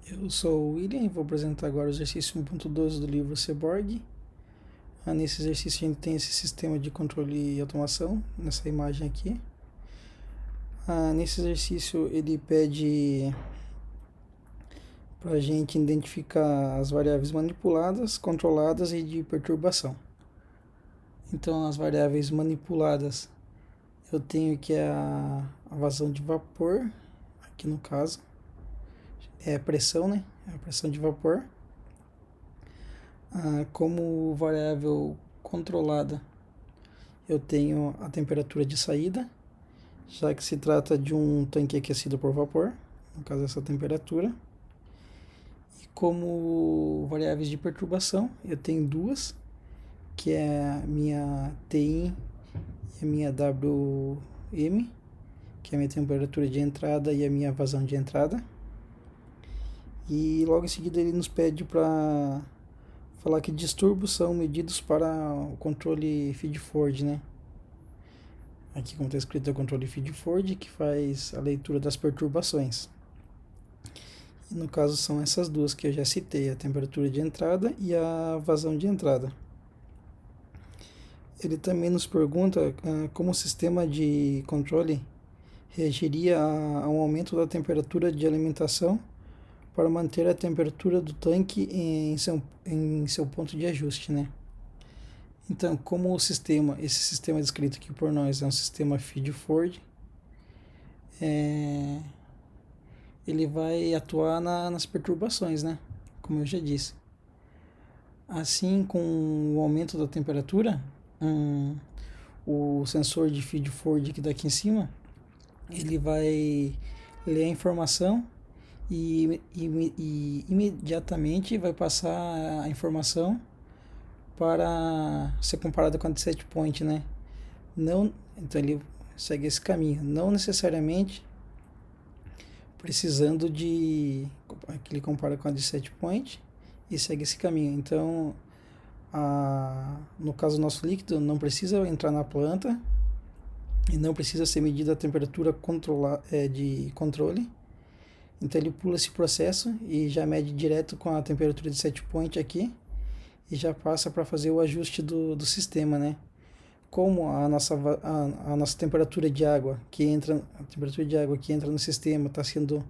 Eu sou o William e vou apresentar agora o exercício 1.12 do livro Seborg. Nesse exercício a gente tem esse sistema de controle e automação, nessa imagem aqui. Nesse exercício ele pede para a gente identificar as variáveis manipuladas, controladas e de perturbação. Então as variáveis manipuladas eu tenho que a vazão de vapor, aqui no caso, é a pressão, né? É a pressão de vapor. Como variável controlada, eu tenho a temperatura de saída, já que se trata de um tanque aquecido por vapor, no caso essa temperatura. E como variáveis de perturbação, eu tenho duas, que é a minha TI e a minha WM, que é a minha temperatura de entrada e a minha vazão de entrada. E logo em seguida ele nos pede para falar que distúrbios são medidos para o controle feed-forward, né? Aqui, como está escrito, é o controle feed-forward que faz a leitura das perturbações. E no caso são essas duas que eu já citei, a temperatura de entrada e a vazão de entrada. Ele também nos pergunta como o sistema de controle reagiria a um aumento da temperatura de alimentação para manter a temperatura do tanque em seu ponto de ajuste, né? Então, como esse sistema descrito aqui por nós é um sistema feed-forward, ele vai atuar nas perturbações, né? Como eu já disse. Assim, com o aumento da temperatura, o sensor de feed-forward que está aqui em cima, ele vai ler a informação e imediatamente vai passar a informação para ser comparada com a de set point, né? Não, então ele segue esse caminho, não necessariamente precisando de que ele compara com a de set point e segue esse caminho. Então, no caso do nosso líquido, não precisa entrar na planta e não precisa ser medida a temperatura de controle. Então ele pula esse processo e já mede direto com a temperatura de set point aqui e já passa para fazer o ajuste do sistema, né? Como a nossa temperatura de água que entra no sistema está sendo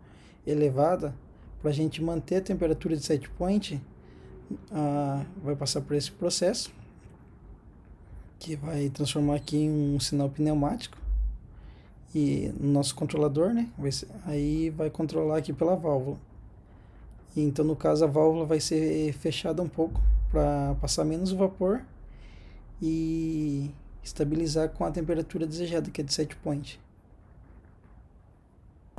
elevada, para a gente manter a temperatura de set point, vai passar por esse processo que vai transformar aqui em um sinal pneumático e no nosso controlador, né? Aí vai controlar aqui pela válvula. E então, no caso, a válvula vai ser fechada um pouco para passar menos vapor e estabilizar com a temperatura desejada, que é de set point.